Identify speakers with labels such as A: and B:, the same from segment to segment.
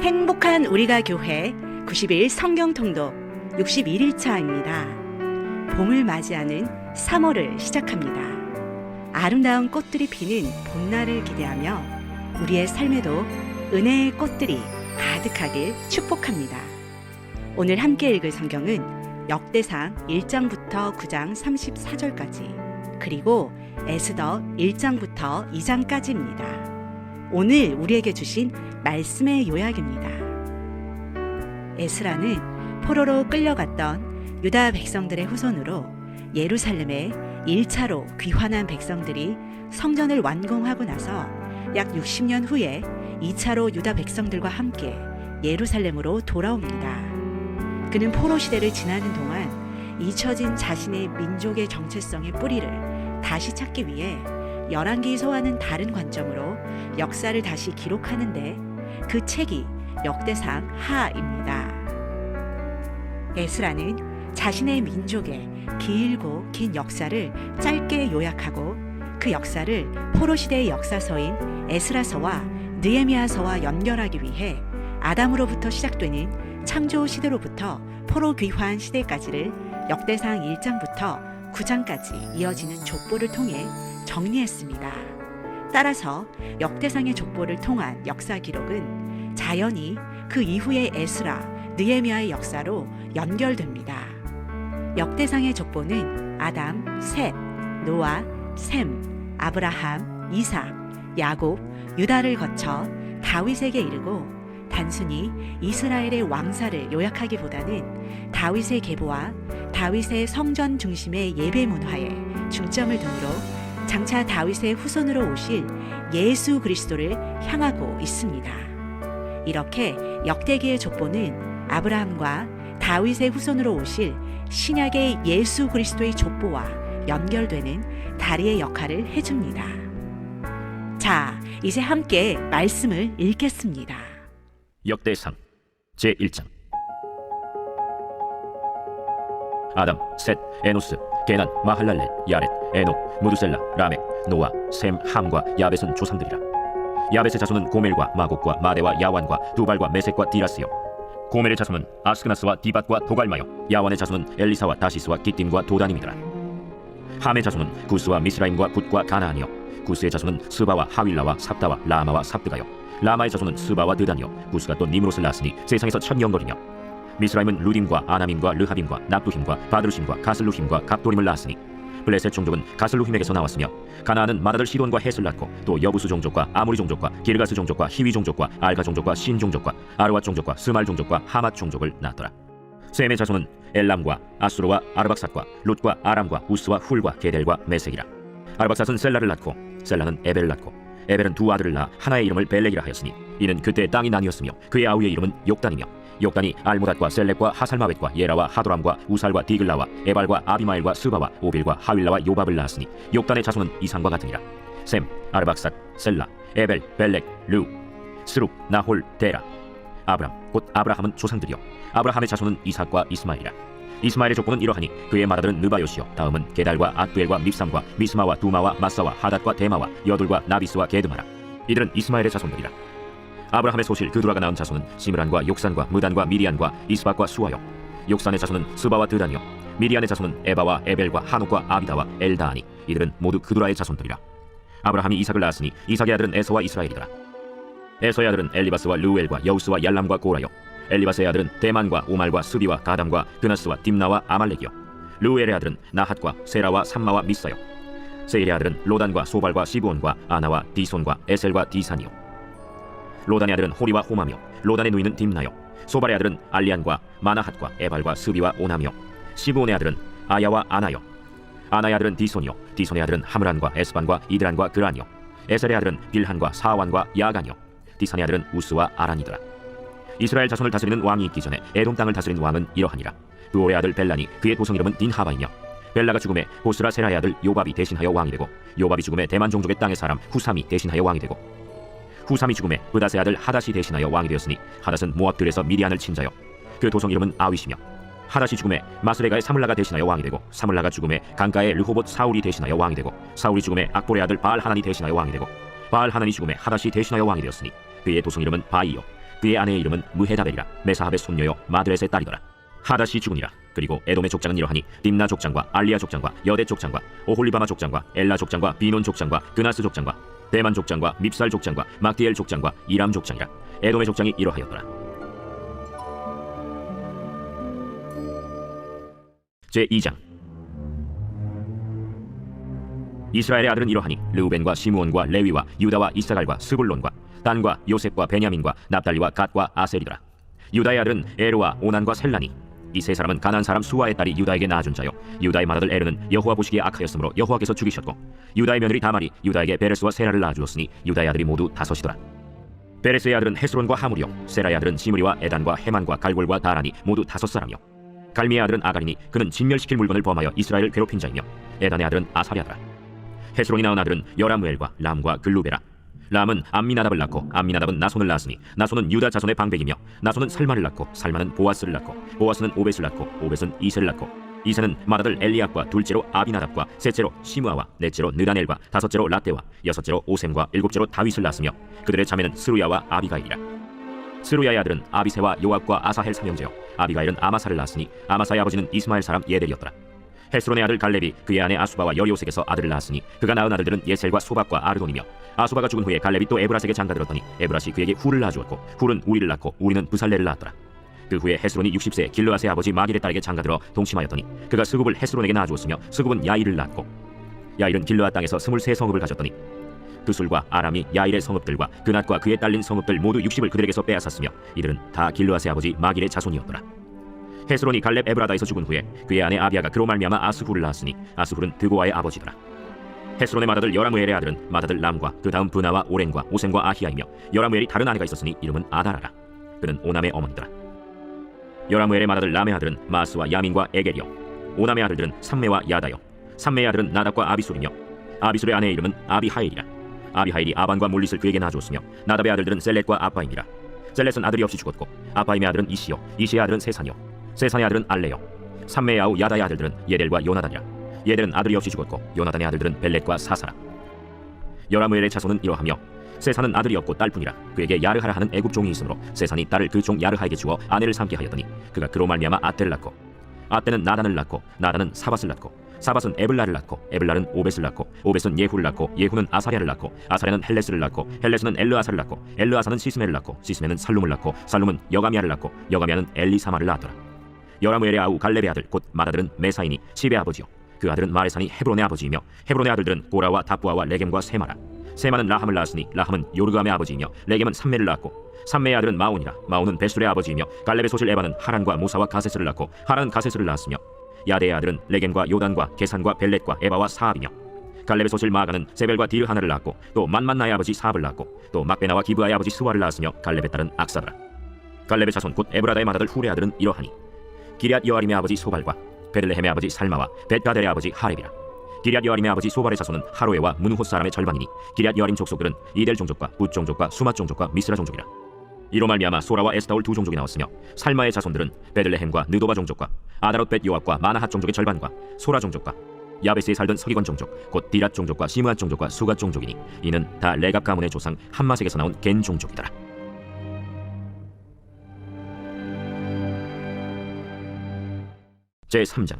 A: 행복한 우리가 교회 90일 성경 통독 61일차입니다. 봄을 맞이하는 3월을 시작합니다. 아름다운 꽃들이 피는 봄날을 기대하며 우리의 삶에도 은혜의 꽃들이 가득하길 축복합니다. 오늘 함께 읽을 성경은 역대상 1장부터 9장 34절까지 그리고 에스더 1장부터 2장까지입니다. 오늘 우리에게 주신 말씀의 요약입니다. 에스라는 포로로 끌려갔던 유다 백성들의 후손으로 예루살렘에 1차로 귀환한 백성들이 성전을 완공하고 나서 약 60년 후에 2차로 유다 백성들과 함께 예루살렘으로 돌아옵니다. 그는 포로 시대를 지나는 동안 잊혀진 자신의 민족의 정체성의 뿌리를 다시 찾기 위해 열왕기서와는 다른 관점으로 역사를 다시 기록하는데 그 책이 역대상 하입니다. 에스라는 자신의 민족의 길고 긴 역사를 짧게 요약하고 그 역사를 포로 시대의 역사서인 에스라서와 느헤미야서와 연결하기 위해 아담으로부터 시작되는 창조 시대로부터 포로 귀환 시대까지를 역대상 1장부터 9장까지 이어지는 족보를 통해 정리했습니다. 따라서 역대상의 족보를 통한 역사 기록은 자연히 그 이후의 에스라, 느헤미야의 역사로 연결됩니다. 역대상의 족보는 아담, 셋, 노아, 셈, 아브라함, 이삭, 야곱, 유다를 거쳐 다윗에게 이르고 단순히 이스라엘의 왕사를 요약하기보다는 다윗의 계보와 다윗의 성전 중심의 예배 문화에 중점을 두므로 장차 다윗의 후손으로 오실 예수 그리스도를 향하고 있습니다. 이렇게 역대기의 족보는 아브라함과 다윗의 후손으로 오실 신약의 예수 그리스도의 족보와 연결되는 다리의 역할을 해줍니다. 자, 이제 함께 말씀을 읽겠습니다.
B: 역대상 제1장. 아담, 셋, 에노스, 게난, 마할랄렐, 야렛, 에녹, 무두셀라, 라멕, 노아, 셈, 함과 야벳은 조상들이라. 야벳의 자손은 고멜과 마곡과 마대와 야완과 두발과 메섹과 디라스요. 고멜의 자손은 아스크나스와 디밧과 도갈마요. 야완의 자손은 엘리사와 다시스와 기띔과 도다님이더라. 함의 자손은 구스와 미스라임과 붓과 가나안이요. 구스의 자손은 스바와 하윌라와 삽다와 라마와 삽드가요. 라마의 자손은 스바와 드단이요. 구스가 또 니므롯을 낳았으니 세상에서 천년거리며. 미스라임은 루딤과 아나밈과 르하빔과 납두힘과 바드루심과 가슬루힘과 갑도림을 낳았으니 블레셋 종족은 가슬루힘에게서 나왔으며 가나안은 마다들 시돈과 헷을 낳고 또 여부수 종족과 아모리 종족과 기르가스 종족과 히위 종족과 알가 종족과 신 종족과 아르왓 종족과 스말 종족과 하맛 종족을 낳았더라. 셈의 자손은 엘람과 아수르와 아르박삿과 룻과 아람과 우스와 훌과 게델과 메색이라. 아르박삿은 셀라를 낳고 셀라는 에벨을 낳고 에벨은 두 아들을 낳아 하나의 이름을 벨렉이라 하였으니 이는 그때 땅이 나뉘었으며 그의 아우의 이름은 욕단이며 욕단이 알모닷과 셀렉과 하살마벳과 예라와 하도람과 우살과 디글라와 에발과 아비마엘과 스바와 오빌과 하윌라와 요밥을 낳았으니 욕단의 자손은 이상과 같으니라. 셈, 아르박삿, 셀라, 에벨, 벨렉, 르, 스룩, 나홀, 데라. 아브람, 곧 아브라함은 조상들이요 아브라함의 자손은 이삭과 이스마엘이라. 이스마엘의 족보는 이러하니 그의 맏아들은 느바요시요 다음은 게달과 앗두엘과 밉삼과 미스마와 두마와 마사와 하닷과 데마와 여둘과 나비스와 게드마라. 이들은 이스마엘의 자손들이라. 아브라함의 소실 그두라가 낳은 자손은 시므란과 욕산과 무단과 미디안과 이스박과 수아요. 욕산의 자손은 스바와 드단이요 미디안의 자손은 에바와 에벨과 하녹과 아비다와 엘다하니 이들은 모두 그두라의 자손들이라. 아브라함이 이삭을 낳았으니 이삭의 아들은 에서와 이스라엘이더라. 에서의 아들은 엘리바스와 르우엘과 여우스와 얄람과 고라요. 엘리바스의 아들은 데만과 오말과 스비와 가담과 그나스와 딥나와 아말렉이요. 르우엘의 아들은 나핫과 세라와 삼마와 미사요. 세일의 아들은 로단과 소발과 시브온과 아나와 디손과 에셀과 디산이요. 로단의 아들은 호리와 호마며 로단의 누이는 딥나요. 소발의 아들은 알리안과 마나핫과 에발과 스비와 오나며 시브온의 아들은 아야와 아나요. 아나의 아들은 디손이요 디손의 아들은 하므란과 에스반과 이드란과 그란이요. 에셀의 아들은 빌한과 사완과 야간이요. 디산의 아들은 우스와 아란이더라. 이스라엘 자손을 다스리는 왕이 있기 전에 에돔 땅을 다스린 왕은 이러하니라. 두올의 아들 벨란이 그의 도성 이름은 딘하바이며 벨라가 죽음에 보스라 세라의 아들 요밥이 대신하여 왕이 되고 요밥이 죽음에 대만 종족의 땅의 사람 후삼이 대신하여 왕이 되고 후삼이 죽음에 브닷의 아들 하닷이 대신하여 왕이 되었으니 하닷은 모압들에서 미디안을 친 자요 그 도성 이름은 아윗이며 하닷이 죽음에 마스레가의 사물라가 대신하여 왕이 되고 사물라가 죽음에 강가의 르호봇 사울이 대신하여 왕이 되고 사울이 죽음에 악볼의 아들 바알 하난이 대신하여 왕이 되고 바알 하난이 죽음에 하닷이 대신하여 왕이 되었으니 그의 도성 이름은 바이요 그의 아내의 이름은 무헤다벨이라 메사합의 손녀요 마드렛의 딸이더라. 하닷이 죽으니라. 그리고 에돔의 족장은 이러하니 딥나 족장과 알리아 족장과 여대 족장과 오홀리바마 족장과 엘라 족장과 비논 족장과 그나스 족장과 대만 족장과 밉살 족장과 막디엘 족장과 이람 족장이라. 에돔의 족장이 이러하였더라. 제2장. 이스라엘의 아들은 이러하니 르우벤과 시므온과 레위와 유다와 이사갈과 스불론과 단과 요셉과 베냐민과 납달리와 갓과 아셀이더라. 유다의 아들은 에르와 오난과 셀라니. 이 세 사람은 가나안 사람 수아의 딸이 유다에게 낳아준 자요, 유다의 맏아들 에르는 여호와 보시기에 악하였으므로 여호와께서 죽이셨고, 유다의 며느리 다말이 유다에게 베레스와 세라를 낳아주었으니 유다의 아들이 모두 5이더라. 베레스의 아들은 헤스론과 하물이요, 세라의 아들은 시므리와 에단과 헤만과 갈골과 다란이 모두 5사람이요. 갈미의 아들은 아갈이니 그는 진멸시킬 물건을 범하여 이스라엘을 괴롭힌 자이며, 에단의 아들은 아사랴더라. 헤스론이 낳은 아들은 여라무엘과 람과 글루베라. 람은 암미나답을 낳고 암미나답은 나손을 낳았으니 나손은 유다 자손의 방백이며, 나손은 살마를 낳고 살마는 보아스를 낳고 보아스는 오벳을 낳고 오벳은 이세를 낳고 이세는 맏아들 엘리압과 둘째로 아비나답과 셋째로 시므아와 넷째로 느다넬과 다섯째로 라떼와 여섯째로 오셈과 일곱째로 다윗을 낳았으며, 그들의 자매는 스루야와 아비가일이라. 스루야의 아들은 아비세와 요압과 아사헬 삼형제요, 아비가일은 아마사를 낳았으니 아마사의 아버지는 이스마엘 사람 예델이었더라. 헤스론의 아들 갈렙이 그의 아내 아수바와 여리오색에서 아들을 낳았으니 그가 낳은 아들들은 예셀과 소박과 아르돈이며, 아수바가 죽은 후에 갈렙이 또 에브라스에게 장가들었더니 에브라시 그에게 훌을 낳아주었고 훌은 우리를 낳고 우리는 부살레를 낳았더라. 그 후에 헤스론이 60세에 길르앗의 아버지 마길의 딸에게 장가들어 동침하였더니 그가 스굽을 헤스론에게 낳아주었으며 스굽은 야일을 낳았고, 야일은 길르앗 땅에서 23성읍을 가졌더니 두술과 아람이 야일의 성읍들과 그낫과 그에 딸린 성읍들 모두 60을 그들에게서 빼앗았으며 이들은 다 길르앗의 아버지 마길의 자손이었더라. 헤스론이 갈렙 에브라다에서 죽은 후에 그의 아내 아비아가 그로 말미암아 아스훌을 낳았으니 아스훌은 드고아의 아버지더라. 헤스론의 맏아들 여라무엘의 아들은 맏아들 람과 그 다음 브나와 오렌과 오셈과 아히야이며, 여라무엘이 다른 아내가 있었으니 이름은 아다라라. 그는 오남의 어머니더라. 여라무엘의 맏아들 람의 아들은 마스와 야민과 에겔이요, 오남의 아들들은 삼메와 야다요, 삼메의 아들은 나답과 아비술이며, 아비술의 아내의 이름은 아비하일이라. 아비하일이 아반과 물릿을 그에게 낳아주었으며, 나답의 아들들은 셀렛과 아빠임이라. 셀렛은 아들이 없이 죽었고 아빠임의 아들은 이시요, 이시의 아들은 세산이요, 세산의 아들은 알레요. 삼메의 아우 야다의 아들들은 예델과 요나단이라. 예델은 아들이 없이 죽었고 요나단의 아들들은 벨렛과 사사라. 여라무엘의 자손은 이러하며, 세산은 아들이 없고 딸뿐이라. 그에게 야르하라 하는 애굽 종이 있으므로 세산이 딸을 그 종 야르하에게 주어 아내를 삼게 하였더니 그가 그로 말미암아 아떼를 낳고, 아떼는 나단을 낳고 나단은 사밧을 낳고 사밧은 에블라를 낳고 에블라는 오벳을 낳고 오벳은 예후를 낳고 예후는 아사랴를 낳고 아사랴는 헬레스를 낳고 헬레스는 엘르아사를 낳고 엘르아사는 시스메를 낳고 시스메는 살룸을 낳고 살룸은 여가미아를 낳고 여가미아는 엘리사마를 낳았더라. 여라무엘의 아우 갈렙의 아들 곧 맏아들은 메사이니 칩의 아버지요, 그 아들은 마레산이 헤브론의 아버지이며, 헤브론의 아들들은 고라와 다부아와 레겜과 세마라. 세마는 라함을 낳았으니 라함은 요르감의 아버지이며 레겜은 삼메를 낳았고, 삼메의 아들은 마온이라. 마온은 베술의 아버지이며, 갈렙의 소실 에바는 하란과 모사와 가세스를 낳고 하란은 가세스를 낳았으며, 야데의 아들은 레겜과 요단과 게산과 벨렛과 에바와 사압이며, 갈렙의 소실 마가는 세벨과 디르하나를 낳았고 또 만만나의 아버지 사압을 낳았고 또 막베나와 기브아의 아버지 스와를 낳았으며, 갈렙의 딸은 악사더라. 갈렙의 자손 곧 에브라다의 맏아들 훌의 아들은 이러하니, 기럇 여아림의 아버지 소발과 베들레헴의 아버지 살마와 벳가델의 아버지 하렙이라. 기럇 여아림의 아버지 소발의 자손은 하로에와 문우호 사람의 절반이니, 기럇 여아림 족속들은 이델 종족과 붓 종족과 수맛 종족과 미스라 종족이라. 이로 말미암아 소라와 에스타올 2 종족이 나왔으며, 살마의 자손들은 베들레헴과 느도바 종족과 아다롯 벳 요압과 마나핫 종족의 절반과 소라 종족과 야베스에 살던 서기관 종족 곧 디랏 종족과 시므앗 종족과 수갓 종족이니 이는 다 레갑 가문의 조상 함마색에서 나온 겐 종족이더라. 제3장.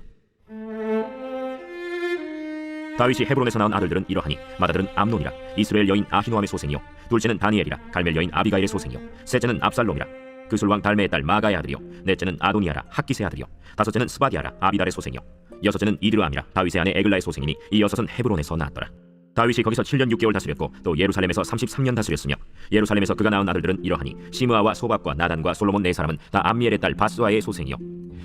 B: 다윗이 헤브론에서 낳은 아들들은 이러하니, 맏아들은 암논이라. 이스라엘 여인 아히노함의 소생이요, 둘째는 다니엘이라. 갈멜 여인 아비가일의 소생이요, 셋째는 압살롬이라. 그술왕 달메의 딸 마가의 아들이요, 넷째는 아도니아라. 핫기스의 아들이요, 다섯째는 스바디아라. 아비달의 소생이요, 여섯째는 이드르암이라. 다윗의 아내 에글라의 소생이니 이 여섯은 헤브론에서 낳았더라. 다윗이 거기서 7년 6개월 다스렸고 또 예루살렘에서 33년 다스렸으며, 예루살렘에서 그가 낳은 아들들은 이러하니, 시므아와 소박과 나단과 솔로몬 4사람은 다 암미엘의 딸 바스와의 소생이요,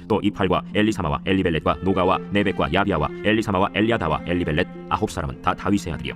B: 또 이팔과 엘리사마와 엘리벨렛과 노가와 네벡과 야비아와 엘리사마와 엘리아다와 엘리벨렛 9사람은 다 다윗의 아들이요,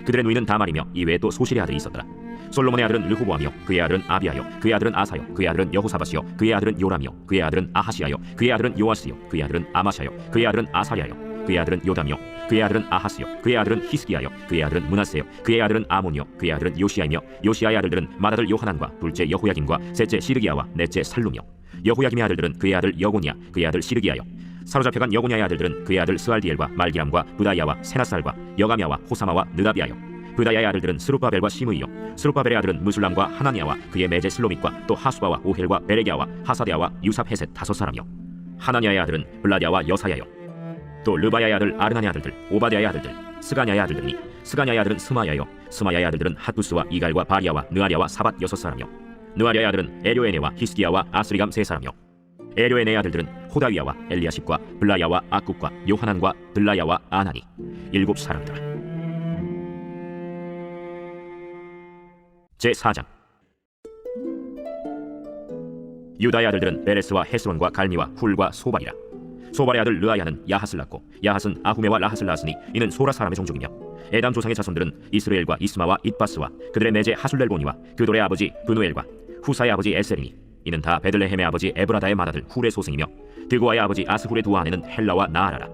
B: 그들의 누이는 다말이며 이외에 또 소실의 아들이 있었더라. 솔로몬의 아들은 르호보암이요, 그의 아들은 아비아요, 그의 아들은 아사요, 그의 아들은 여호사밧이요, 그의 아들은 요람이요, 그의 아들은 아하시아요, 그의 아들은 요아스요, 그의 아들은 아마샤요, 그의 아들은 아사랴요, 그의 아들은 요담이요, 그의 아들은 아하스요, 그의 아들은 히스기야요, 그의 아들은 므낫세요, 그의 아들은 아몬이요, 그의 아들은 요시야이며, 요시야의 아들들은 맏아들 요하난과 둘째 여호야김과 셋째 시르기야와 넷째 살룸이요, 여호야김의 아들들은 그의 아들 여고니야, 그의 아들 시르기야요, 사로잡혀간 여고니아의 아들들은 그의 아들 스알디엘과 말기람과 부다야와 세나살과 여가미아와 호사마와 느다비아요, 브다야의 아들들은 스룹바벨과 시므이요 스룹바벨의 아들은 무술람과 하나니아와 그의 매제 슬로밋과 또 하수바와 오헬과 베레기야와 하사데아와 유삽헤셋 5사람이요 하나니아의 아들은 블라디아와 여사야요 또 르바야의 아들 아르나의 아들들 오바댜의 아들들 스가냐의 아들들이니 스가냐의 아들은 스마야요 스마야의 아들들은 핫두스와 이갈과 바리아와 느아리아와 사밧 6사람이요 느아리아의 아들은 에료에네와 히스기야와 아스리감 3사람이요 에료에네의 아들들은 호다위야와 엘리야십과 블라야와 악굽과 요하난과 들라야와 아나니 7사람이더라. 제4장 유다의 아들들은 베레스와 헤스론과 갈미와 훌과 소발이라. 소발의 아들 르아야는 야핫을 낳고 야핫은 아후메와 라핫을 낳았으니 이는 소라 사람의 종족이며 에담 조상의 자손들은 이스르엘과 이스마와 잇바스와 그들의 매제 하술렐보니와 그돌의 아버지 브누엘과 후사의 아버지 에셀이니 이는 다 베들레헴의 아버지 에브라다의 맏아들 훌의 소생이며 드고아의 아버지 아스훌의 두 아내는 헬라와 나아라라.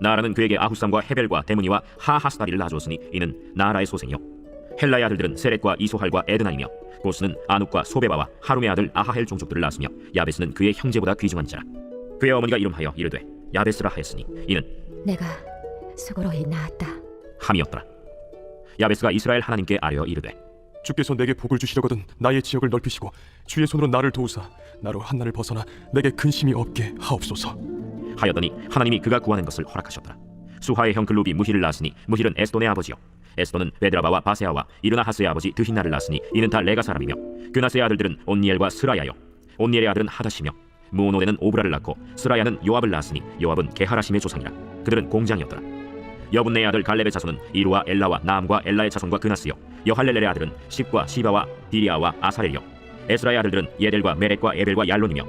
B: 나아라는 그에게 아후삼과 헤벨과 데므니와 하하스다리를 낳아주었으니 이는 나아라의 소생이요 헬라의 아들들은 세렛과 이소할과 에드나이며 고스는 아눕과 소베바와 하룸의 아들 아하헬 종족들을 낳았으며 야베스는 그의 형제보다 귀중한 자라. 그의 어머니가 이름하여 이르되 야베스라 하였으니 이는
C: 내가 수고로이 낳았다
B: 함이었더라. 야베스가 이스라엘 하나님께 아뢰어 이르되
D: 주께서 내게 복을 주시려거든 나의 지역을 넓히시고 주의 손으로 나를 도우사 나로 한나를 벗어나 내게 근심이 없게 하옵소서
B: 하였더니 하나님이 그가 구하는 것을 허락하셨더라. 수하의 형 글룹이 무힐을 낳았으니 무힐은 에스돈의 아버지요 에스돈은 베드라바와 바세아와 이르나하스의 아버지 드힌나를 낳았으니 이는 다 레가 사람이며 그나스의 아들들은 온니엘과 스라야요 온니엘의 아들은 하다시며 무오노데는 오브라를 낳고 스라야는 요압을 낳았으니 요압은 게하라심의 조상이라. 그들은 공장이었더라. 여분네의 아들 갈렙의 자손은 이루와 엘라와 나암과 엘라의 자손과 그나스요 여할렐렐의 아들은 십과 시바와 디리아와 아사렐이요 에스라의 아들들은 예델과 메렛과 에벨과 얄론이며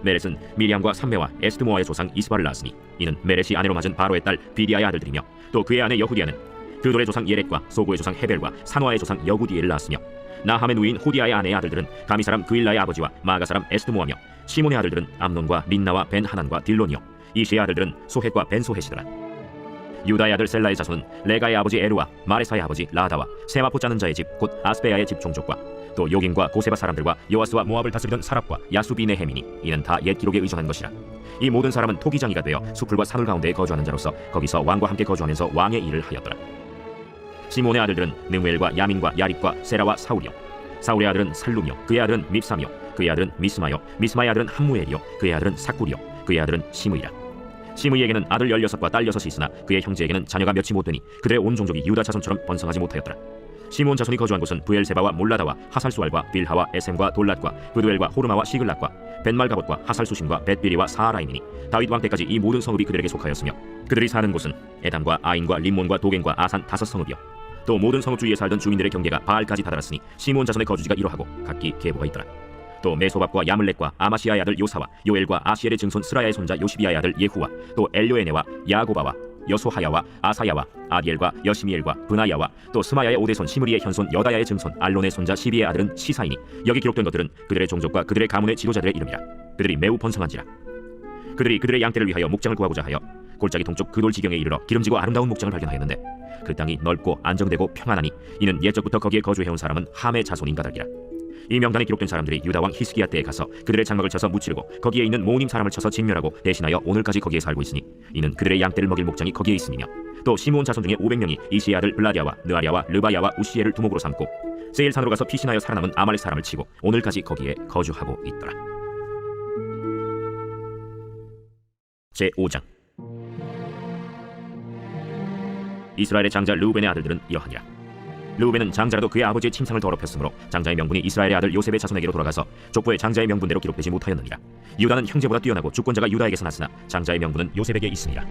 B: 메렛은 미리암과 삼메와 에스드모아의 조상 이스바를 낳았으니 이는 메렛이 아내로 맞은 바로의 딸 비디아의 아들들이며 또 그의 아내 여후디아는 그돌의 조상 예렛과 소구의 조상 헤벨과 산화의 조상 여구디엘을 낳았으며 나함의 누인 호디아의 아내의 아들들은 가미 사람 그일라의 아버지와 마가 사람 에스드모아며 시몬의 아들들은 암논과 린나와 벤하난과 딜론이요 이시의 아들들은 소헷과 벤소헷이더라. 유다의 아들 셀라의 자손은 레가의 아버지 에루와 마레사의 아버지 라다와 세마포 짜는 자의 집 곧 아스베야의 집 종족과 또 요긴과 고세바 사람들과 요아스와 모압을 다스리던 사랍과 야수비네헤미니 이는 다 옛 기록에 의존한 것이라. 이 모든 사람은 토기장이가 되어 수풀과 산울 가운데에 거주하는 자로서 거기서 왕과 함께 거주하면서 왕의 일을 하였더라. 시몬의 아들들은 느무엘과 야민과 야립과 세라와 사울이요 사울의 아들은 살룸이요 그의 아들은 밉삼이요 그의 아들은 미스마요 미스마의 아들은 함무엘이요 그의 아들은 사꿀이요 그의 아들은 시므이라. 시므이에게는 아들 16과 딸 6이 있으나 그의 형제에게는 자녀가 몇이 못 되니 그들의 온 종족이 유다 자손처럼 번성하지 못하였더라. 시므온 자손이 거주한 곳은 부엘세바와 몰라다와 하살수알과 빌하와 에셈과 돌랏과 브두엘과 호르마와 시글락과 벤말가봇과 하살수심과 벳비리와 사하라임이니 다윗 왕 때까지 이 모든 성읍이 그들에게 속하였으며 그들이 사는 곳은 에담과 아인과 림몬과 도겐과 아산 5성읍이요 또 모든 성읍 주위에 살던 주민들의 경계가 바알까지 다다랐으니 시므온 자손의 거주지가 이러하고 각기 계보가 있더라. 또 메소밥과 야물렉과 아마시아의 아들 요사와 요엘과 아시엘의 증손 스라야의 손자 요시비아의 아들 예후와 또 엘료에네와 야고바와 여소하야와 아사야와 아디엘과 여시미엘과 브나야와 또 스마야의 오대손 시므리의 현손 여다야의 증손 알론의 손자 시비의 아들은 시사이니 여기 기록된 것들은 그들의 종족과 그들의 가문의 지도자들의 이름이라. 그들이 매우 번성한지라. 그들이 그들의 양떼를 위하여 목장을 구하고자 하여 골짜기 동쪽 그돌 지경에 이르러 기름지고 아름다운 목장을 발견하였는데 그 땅이 넓고 안정되고 평안하니 이는 옛적부터 거기에 거주해온 사람은 함의 자손인 까닭이라. 이 명단에 기록된 사람들이 유다 왕 히스기야 때에 가서 그들의 장막을 쳐서 무찌르고 거기에 있는 모님 사람을 쳐서 진멸하고 대신하여 오늘까지 거기에 살고 있으니 이는 그들의 양떼를 먹일 목장이 거기에 있음이며 또 시므온 자손 중에 500명이 이시의 아들 블라디아와 느아리아와 르바야와 우시엘을 두목으로 삼고 세일산으로 가서 피신하여 살아남은 아말렉 사람을 치고 오늘까지 거기에 거주하고 있더라. 제5장 이스라엘의 장자 르우벤의 아들들은 이러하니라. 르우벤은 장자라도 그의 아버지의 침상을 더럽혔으므로 장자의 명분이 이스라엘의 아들 요셉의 자손에게로 돌아가서 족보의 장자의 명분대로 기록되지 못하였느니라. 유다는 형제보다 뛰어나고 주권자가 유다에게서 났으나 장자의 명분은 요셉에게 있으니라.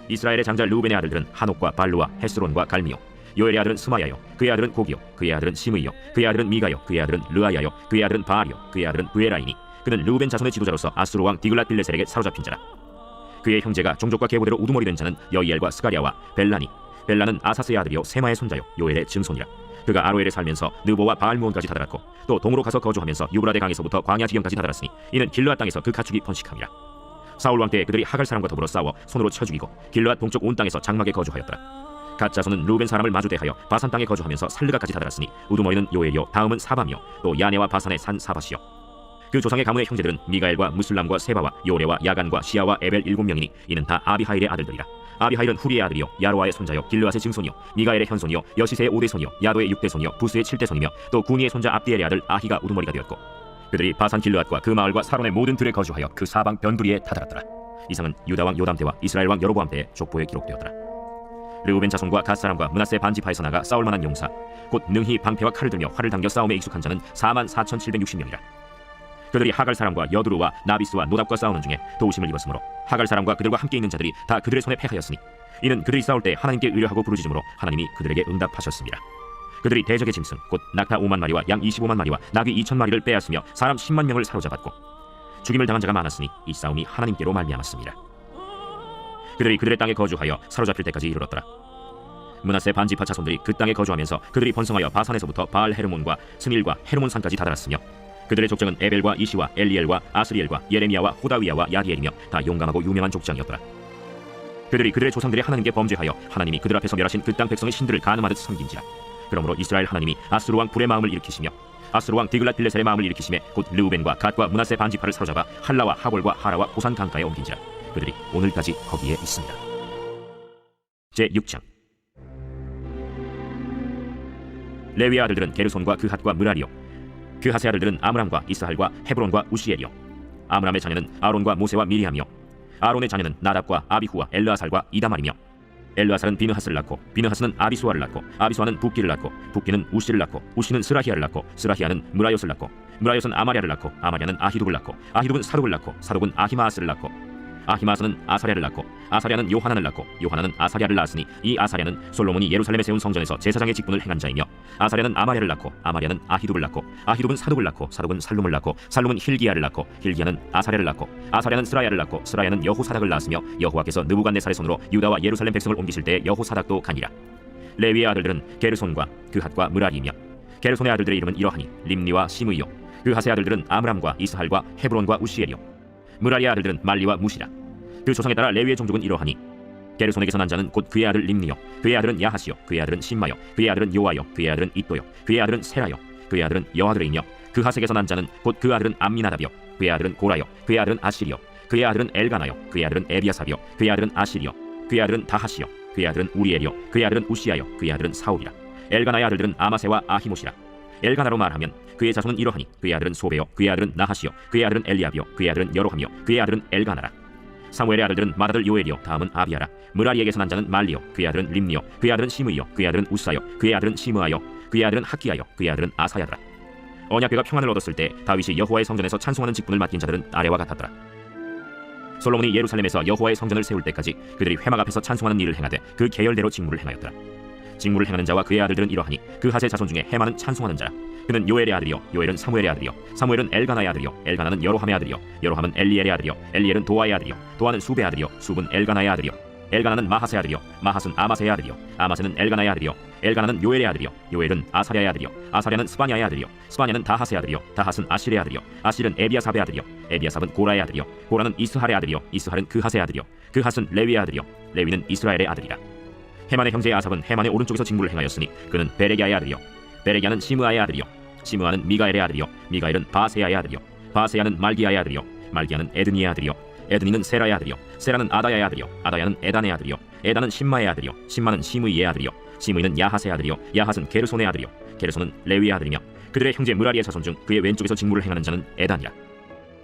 B: 이스라엘의 장자 르우벤의 아들들은 한옥과 발루와 헤스론과 갈미요 요엘의 아들은 스마야요 그의 아들은 고기요 그의 아들은 시므이요 그의 아들은 미가요 그의 아들은 르아야요 그의 아들은 바알이요 그의 아들은 브에라이니 그는 르우벤 자손의 지도자로서 아수르 왕 디글랏 빌레셀에게 사로잡힌 자라. 그의 형제가 종족과 계보대로 우두머리 된 자는 여이엘과 스가랴와 벨라니 벨라는 아사스의 아들이요 세마의 손자요 요엘의 증손이라. 그가 아로엘에 살면서 느보와 바알무온까지 다다랐고 또 동으로 가서 거주하면서 유브라데 강에서부터 광야 지경까지 다다랐으니 이는 길르앗 땅에서 그 가축이 번식함이라. 사울 왕 때에 그들이 하갈 사람과 더불어 싸워 손으로 쳐 죽이고 길르앗 동쪽 온 땅에서 장막에 거주하였더라. 갓 자손은 루벤 사람을 마주대하여 바산 땅에 거주하면서 살르가까지 다다랐으니 우두머리는 요엘이요 다음은 사밤이요 또 야네와 바산의 산 사바시요. 그 조상의 가문의 형제들은 미가엘과 무술람과 세바와 요레와 야간과 시아와 에벨 7명이니 이는 다 아비하일의 아들들이라. 아비하일은 후리의 아들이요 야로아의 손자요 길르앗의 증손이요 미가엘의 현손이요 여시세의 5대 손이요 야도의 6대 손이요 부스의 7대 손이며 또 구니의 손자 압디엘의 아들 아히가 우두머리가 되었고 그들이 바산 길르앗과 그 마을과 사론의 모든 들에 거주하여 그 사방 변두리에 다다랐더라. 이상은 유다 왕 요담 때와 이스라엘 왕 여로보암 때의 족보에 기록되었더라. 르우벤 자손과 갓 사람과 므낫세 반지파에서 나가 싸울 만한 용사 곧 능히 방패와 칼을 들며 활을 당겨 싸움에 익숙한 자는 44,760명이라. 그들이 하갈 사람과 여두루와 나비스와 노답과 싸우는 중에 도우심을 입었으므로 하갈 사람과 그들과 함께 있는 자들이 다 그들의 손에 패하였으니 이는 그들이 싸울 때 하나님께 의뢰하고 부르짖음으로 하나님이 그들에게 응답하셨습니다. 그들이 대적의 짐승 곧 낙타 5만 마리와 양 25만 마리와 나귀 2천 마리를 빼앗으며 사람 10만 명을 사로잡았고 죽임을 당한 자가 많았으니 이 싸움이 하나님께로 말미암았습니다. 그들이 그들의 땅에 거주하여 사로잡힐 때까지 이르렀더라. 므낫세 반지파 자손들이 그 땅에 거주하면서 그들이 번성하여 바산에서부터 바알 헤르몬과 스닐과 헤르몬 산까지 다다랐으며 그들의 족장은 에벨과 이시와 엘리엘과 아스리엘과 예레미야와 호다위야와 야디엘이며 다 용감하고 유명한 족장이었더라. 그들이 그들의 조상들의 하나님께 범죄하여 하나님이 그들 앞에서 멸하신 그 땅 백성의 신들을 간음하듯 섬긴지라. 그러므로 이스라엘 하나님이 아스루 왕 불의 마음을 일으키시며 아스루 왕 디글랏 빌레셀의 마음을 일으키심에 곧 르우벤과 갓과 므낫세 반지파를 사로잡아 할라와 하볼과 하라와 고산 강가에 옮긴지라. 그들이 오늘까지 거기에 있습니다. 제6장 레위의 아들들은 게르손과 그핫과 므라리요 그핫의 아들들은 아므람과 이스할과 헤브론과 우시엘이요 아므람의 자녀는 아론과 모세와 미리암이요 아론의 자녀는 나답과 아비후와 엘르아살과 이다말이며 엘르아살은 비느하스를 낳고 비느하스는 아비수아를 낳고 아비수아는 붓기를 낳고 붓기는 우시를 낳고 우시는 스라히아를 낳고 스라히아는 므라요스를 낳고 므라요스는 아마랴를 낳고 아마랴는 아히둡을 낳고 아히둡은 사독을 낳고 사독은 아히마아스를 낳고 아히마아스는 아사랴를 낳고 아사랴는 요하난을 낳고 요하난은 아사랴를 낳았으니 이 아사랴는 솔로몬이 예루살렘에 세운 성전에서 제사장의 직분을 행한 자이며 아사랴는 아마랴를 낳고 아마랴는 아히둡을 낳고 아히둡은 사독을 낳고 사독은 살룸을 낳고 살룸은 힐기야를 낳고 힐기야는 아사랴를 낳고 아사랴는 스라야를 낳고 스라야는 여호사닥을 낳았으며 여호와께서 느부갓네살의 손으로 유다와 예루살렘 백성을 옮기실 때 여호사닥도 가니라. 레위의 아들들은 게르손과 그핫과 므라리이며 게르손의 아들들의 이름은 이러하니 림니와 시므이요 그핫의 아들들은 아므람과 이스할과 헤브론과 우시엘이요 므라리의 아들들은 말리와 무시라. 그 조상에 따라 레위의 종족은 이러하니 게르손에게서 난 자는 곧 그의 아들 림니요 그의 아들은 야하시요 그의 아들은 심마요 그의 아들은 요아요 그의 아들은 이또요 그의 아들은 세라요 그의 아들은 여하드레이며 그핫에게서 난 자는 곧 그 아들은 암미나답이요 그의 아들은 고라요 그의 아들은 아시리요 그의 아들은 엘가나요 그의 아들은 에비아삽이요 그의 아들은 아시리요 그의 아들은 다하시요 그의 아들은 우리엘이요 그의 아들은 우시야요 그의 아들은 사울이라. 엘가나의 아들들은 아마세와 아히못이라. 엘가나로 말하면 그의 자손은 이러하니 그의 아들은 소베요 그의 아들은 나하시요 그의 아들은 엘리압이요 그의 아들은 여로하며 그의 아들은 엘가나라. 사무엘의 아들들은 맏아들 요엘이요 다음은 아비야라. 므라리에게서 난 자는 말리요 그의 아들은 림니요 그의 아들은 시므이요 그의 아들은 우사요 그의 아들은 시므아요 그의 아들은 학기야요 그의 아들은 아사야더라. 언약궤가 평안을 얻었을 때 다윗이 여호와의 성전에서 찬송하는 직분을 맡긴 자들은 아래와 같았더라. 솔로몬이 예루살렘에서 여호와의 성전을 세울 때까지 그들이 회막 앞에서 찬송하는 일을 행하되 그 계열대로 직무를 행하였더라. 직무를 행하는 자와 그의 아들들은 이러하니 그 핫의 자손 중에 헤만은 찬송하는 자라. 그는 요엘의 아들이요 요엘은 사무엘의 아들이요 사무엘은 엘가나의 아들이요 엘가나는 여로함의 아들이요 여로함은 엘리엘의 아들이요 엘리엘은 도아의 아들이요 도아는 수베의 아들이요 수은 엘가나의 아들이요 엘가나는 마하스의 아들이요 마하스는 아마세의 아들이요 아마세는 엘가나의 아들이요 엘가나는 요엘의 아들이요 요엘은 아사랴의 아들이요 아사랴는 스바냐의 아들이요 스바냐는 다하스의 아들이요 다하스는 아실의 아들이요 아실은 에비아삽의 아들이요 에비아삽은 고라의 아들이요 고라는 이스할의 아들이요 이스할은 그핫의 아들이요 그핫은 레위의 아들이요 레위는 이스라엘의 아들이라. 헤만의 형제 아삽은 헤만의 오른쪽에서 직무를 행하였으니 그는 베레기야의 아들이요 베레기야는 시므아의 아들이요 시므아는 미가엘의 아들이요 미가엘은 바세야의 아들이요 바세야는 말기야의 아들이요 말기야는 에드니의 아들이요 에드니는 세라의 아들이요 세라는 아다야의 아들이요 아다야는 에단의 아들이요 에단은 심마의 아들이요 심마는 시므이의 아들이요 시므이는 야핫의 아들이요 야핫은 게르손의 아들이요 게르손은 레위의 아들이며 그들의 형제 므라리의 자손 중 그의 왼쪽에서 직무를 행하는 자는 에단이라.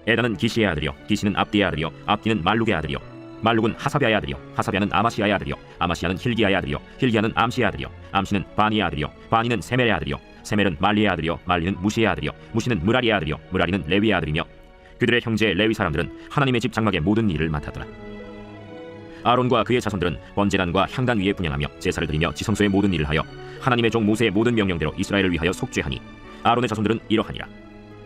B: 에단은 기시의 아들이요 기시는 압디의 아들이요 압디는 말룩의 아들이요 말룩은 하사비아의 아들이요 하사비아는 아마시아의 아들이요 아마시아는 힐기야의 아들이요 힐기야는 암시의 아들이요 암시는 바니의 아들이요 바니는 세멜의 아들이요 세멜은 말리의 아들이요 말리는 무시의 아들이요 무시는 므라리의 아들이요 므라리는 레위의 아들이며 그들의 형제 레위 사람들은 하나님의 집 장막의 모든 일을 맡았더라. 아론과 그의 자손들은 번제단과 향단 위에 분향하며 제사를 드리며 지성소의 모든 일을 하여 하나님의 종 모세의 모든 명령대로 이스라엘을 위하여 속죄하니 아론의 자손들은 이러하니라.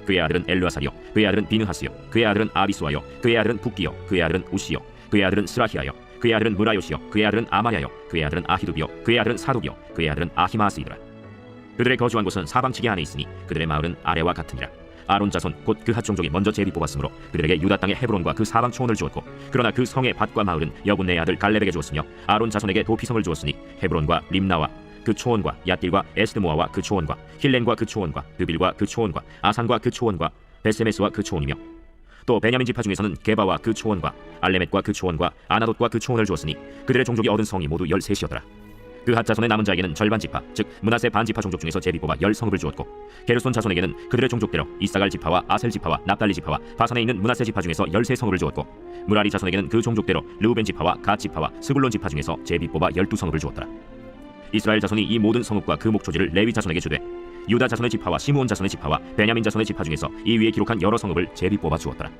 B: 그의 아들은 엘르아살이요 그의 아들은 비느하스요 그의 아들은 아비수아요 그의 아들은 붓기요 그의 아들은 우시요 그의 아들은 스라히아요 그의 아들은 므라요시요 그의 아들은 아마야요 그의 아들은 아히두비요 그의 아들은 사독이요 그의 아들은 아히마스이더라. 그들의 거주한 곳은 사방치기 안에 있으니 그들의 마을은 아래와 같으니라. 아론 자손 곧 그핫 종족이 먼저 제비 뽑았으므로 그들에게 유다 땅의 헤브론과 그 사방 초원을 주었고 그러나 그 성의 밭과 마을은 여분네의 아들 갈렙에게 주었으며 아론 자손에게 도피성을 주었으니 헤브론과 림나와 그 초원과 얏딜과 에스드모아와 그 초원과 힐렌과 그 초원과 느빌과 그 초원과 아산과 그 초원과 베세메스와 그 초원이며 또 베냐민 지파 중에서는 게바와 그 초원과 알레멧과 그 초원과 아나돗과 그 초원을 주었으니 그들의 종족이 얻은 성이 모두 13이었더라. 그 핫 자손의 남은 자에게는 절반 지파, 즉 므낫세 반 지파 종족 중에서 제비 뽑아 10성읍을 주었고, 게르손 자손에게는 그들의 종족대로 이사갈 지파와 아셀 지파와 납달리 지파와 바산에 있는 므낫세 지파 중에서 13성읍을 주었고, 무라리 자손에게는 그 종족대로 르우벤 지파와 갓 지파와 스불론 지파 중에서 제비 뽑아 12성읍을 주었더라. 이스라엘 자손이 이 모든 성읍과 그 목초지를 레위 자손에게 주되, 유다 자손의 지파와 시므온 자손의 지파와 베냐민 자손의 지파 중에서 이 위에 기록한 여러 성읍을 제비 뽑아 주었더라.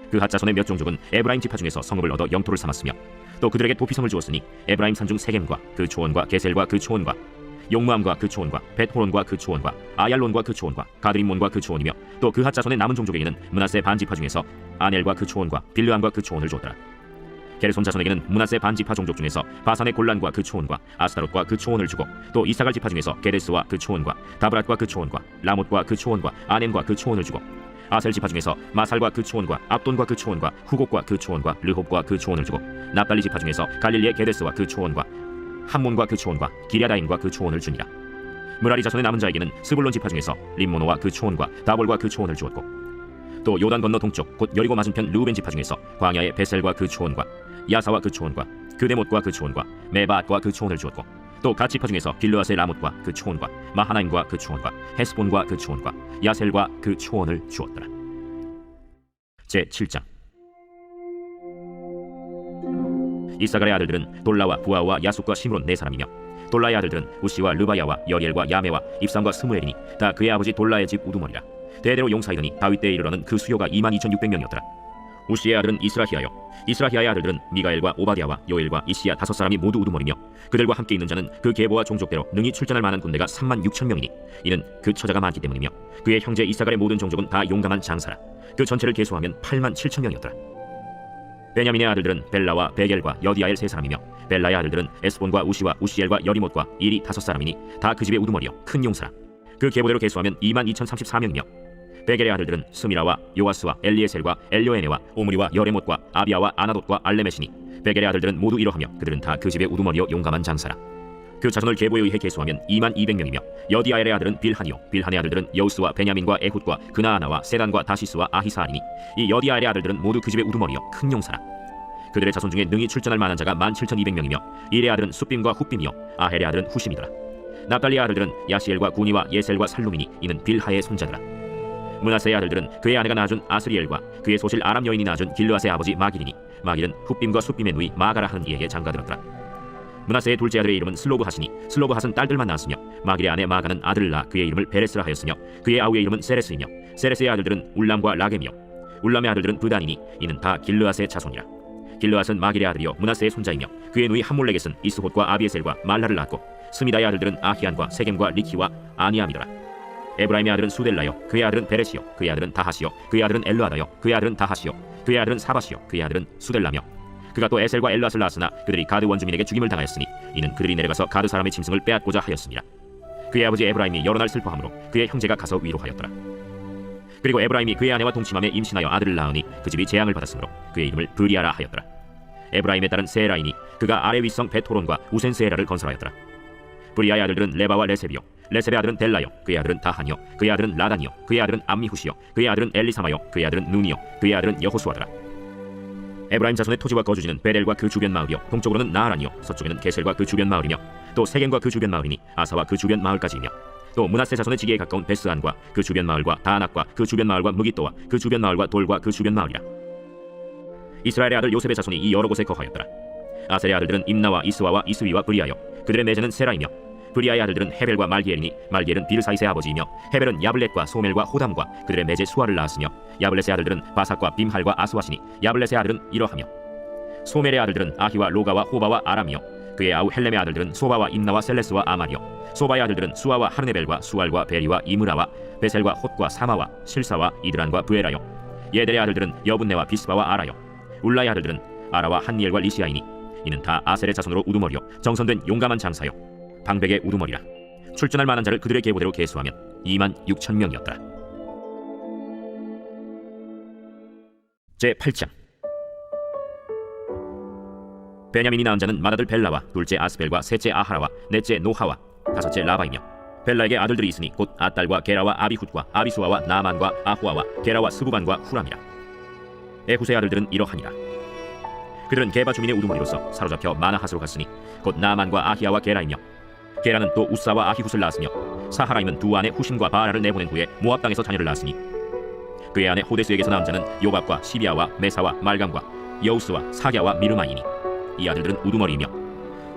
B: 그 핫 자손의 몇 종족은 에브라임 지파 중에서 성읍을 얻어 영토를 삼았으며, 또 그들에게 도피성을 주었으니 에브라임 산중 세겜과 그 초원과 게셀과 그 초원과 용무암과 그 초원과 벳호론과 그 초원과 아얄론과 그 초원과 가드림몬과 그 초원이며, 또 그 핫 자손의 남은 종족에게는 므낫세 반 지파 중에서 아넬과 그 초원과 빌르암과 그 초원을 주었더라. 게르손 자손에게는 므낫세 반 지파 종족 중에서 바산의 골란과 그 초원과 아스타롯과 그 초원을 주고, 또 이사갈 지파 중에서 게데스와 그 초원과 다브랏과 그 초원과 라못과 그 초원과 아넴과 그 초원을 주고, 아셀 지파 중에서 마살과 그 초원과 압돈과 그 초원과 후곡과 그 초원과 르홉과 그 초원을 주고, 납달리 지파 중에서 갈릴리의 게데스와 그 초원과 함몬과 그 초원과 기랴다임과 그 초원을 주니라. 무라리 자손의 남은 자에게는 스불론 지파 중에서 림모노와 그 초원과 다볼과 그 초원을 주었고, 또 요단 건너 동쪽 곧 여리고 맞은편 르우벤 지파 중에서 광야의 베셀과 그 초원과 야사와 그 초원과 그데못과 그 초원과 메바앗과 그 초원을 주었고, 또 갓 지파 중에서 길르앗의 라못과 그 초원과 마하나임과 그 초원과 헤스본과 그 초원과 야셀과 그 초원을 주었더라. 제7장. 이사갈의 아들들은 돌라와 부하와 야숫과 시므론 네 사람이며, 돌라의 아들들은 우시와 르바야와 여리엘과 야메와 입상과 스무엘이니 다 그의 아버지 돌라의 집 우두머리라. 대대로 용사이더니 다윗 때에 이르러는 그 수요가 22,600명이었더라. 우시의 아들은 이스라히야요, 이스라히야의 아들들은 미가엘과 오바디아와 요엘과 이시야 5사람이 모두 우두머리며, 그들과 함께 있는 자는 그 계보와 종족대로 능히 출전할 만한 군대가 36,000명이니 이는 그 처자가 많기 때문이며, 그의 형제 이사갈의 모든 종족은 다 용감한 장사라. 그 전체를 계수하면 87,000명이었더라. 베냐민의 아들들은 벨라와 베겔과 여디아엘 세 사람이며, 벨라의 아들들은 에스본과 우시와 우시엘과 여리못과 일이 5사람이니 다 그 집의 우두머리요 큰 용사라. 그 계보대로 계수하면 22,034명이며, 베겔의 아들들은 스미라와 요아스와 엘리에셀과 엘료에네와 오므리와 여레못과 아비아와 아나돗과 알레메시니 베겔의 아들들은 모두 이러하며 그들은 다 그 집의 우두머리요 용감한 장사라. 그 자손을 계보에 의해 계수하면 22,200명이며, 여디아엘의 아들은 빌하니요, 빌한의 아들들은 여우스와 베냐민과 에훗과 그나아나와 세단과 다시스와 아히사아니니 이 여디아엘의 아들들은 모두 그 집의 우두머리요 큰 용사라. 그들의 자손 중에 능히 출전할 만한 자가 17,200명이며, 일의 아들은 숫빔과 훗빔이요 아헬의 아들은 후심이더라. 납달리의 아들들은 야시엘과 구니와 예셀과 살루미니 이는 빌하의 손자더라. 므낫세의 아들들은 그의 아내가 낳아준 아스리엘과 그의 소실 아람 여인이 낳아준 길르앗의 아버지 마길이니 마길은 훗빔과 숫빔의 누이 마가라 하는 이에게 장가들었더라. 므낫세의 둘째 아들의 이름은 슬로브핫이니 슬로브핫은 딸들만 낳았으며, 마길의 아내 마가는 아들을 낳아 그의 이름을 베레스라 하였으며, 그의 아우의 이름은 세레스이며, 세레스의 아들들은 울람과 라겜이요 울람의 아들들은 브단이니 이는 다 길르앗의 자손이라. 길르앗은 마길의 아들이요 므낫세의 손자이며, 그의 누이 함몰렉겟은 이스홑과 아비에셀과 말라를 낳았고, 스미다의 아들들은 아히안과 세겜과 리키와 아니암이더라. 에브라임의 아들은 수델라요, 그의 아들은 베레시요, 그의 아들은 다하시요, 그의 아들은 엘르아다요, 그의 아들은 다하시요, 그의 아들은 사바시요, 그의 아들은 수델라며, 그가 또 에셀과 엘랏을 낳았으나 그들이 가드 원주민에게 죽임을 당하였으니 이는 그들이 내려가서 가드 사람의 짐승을 빼앗고자 하였습니다. 그의 아버지 에브라임이 여러 날 슬퍼하므로 그의 형제가 가서 위로하였더라. 그리고 에브라임이 그의 아내와 동침함에 임신하여 아들을 낳으니 그 집이 재앙을 받았으므로 그의 이름을 브리아라 하였더라. 에브라임의 딸은 세라이니 그가 아래 윗성 벳호론과 우센 세라를 건설하였더라. 브리아의 아들들은 레바와 레셉이요, 레셉의 아들은 델라요, 그의 아들은 다하니요, 그의 아들은 라단이요, 그의 아들은 암미후시요, 그의 아들은 엘리사마요, 그의 아들은 눈이요, 그의 아들은 여호수아더라. 에브라임 자손의 토지와 거주지는 베델과 그 주변 마을이요, 동쪽으로는 나아란이요, 서쪽에는 게셀과 그 주변 마을이며, 또 세겜과 그 주변 마을이니 아사와 그 주변 마을까지이며, 또 므낫세 자손의 지게에 가까운 베스안과 그 주변 마을과 다낙과 그 주변 마을과 무깃도와 그 주변 마을과 돌과 그 주변 마을이라. 이스라엘의 아들 요셉의 자손이 이 여러 곳에 거하였더라. 아셀의 아들들은 임나와 이스와와 이스위와 브리아요, 그들의 매제는 세라이며, 브리아의 아들들은 헤벨과 말기엘이니 말기엘은 비르사이스의 아버지이며, 헤벨은 야블렛과 소멜과 호담과 그들의 매제 수아를 낳았으며, 야블렛의 아들들은 바삭과 빔할과 아스와시니 야블렛의 아들은 이러하며, 소멜의 아들들은 아히와 로가와 호바와 아람이요, 그의 아우 헬렘의 아들들은 소바와 임나와 셀레스와 아말이요, 소바의 아들들은 수아와 하르네벨과 수알과 베리와 이므라와 베셀과 홑과 사마와 실사와 이드란과 부에라요, 예델의 아들들은 여분네와 비스바와 아라요, 울라의 아들들은 아라와 한니엘과 리시아이니 이는 다 아셀의 자손으로 우두머리요 정선된 용감한 장사요 방백의 우두머리라. 출전할 만한 자를 그들의 계보대로 계수하면 26,000명이었더라. 제8장. 베냐민이 낳은 자는 맏아들 벨라와 둘째 아스벨과 셋째 아하라와 넷째 노하와 다섯째 라바이며, 벨라에게 아들들이 있으니 곧 아딸과 게라와 아비훗과 아비수아와 나만과 아후아와 게라와 스부반과 후람이라. 에훗의 아들들은 이러하니라. 그들은 게바 주민의 우두머리로서 사로잡혀 마나핫으로 갔으니 곧 나만과 아히야와 게라이며, 게라는 또 우사와 아히훗을 낳았으며, 사하라임은 두 아내 후심과 바라를 내보낸 후에 모압 땅에서 자녀를 낳았으니 그의 아내 호데스에게서 낳은 자는 요밥과 시비아와 메사와 말감과 여우스와 사갸와 미르마이니 이 아들들은 우두머리이며,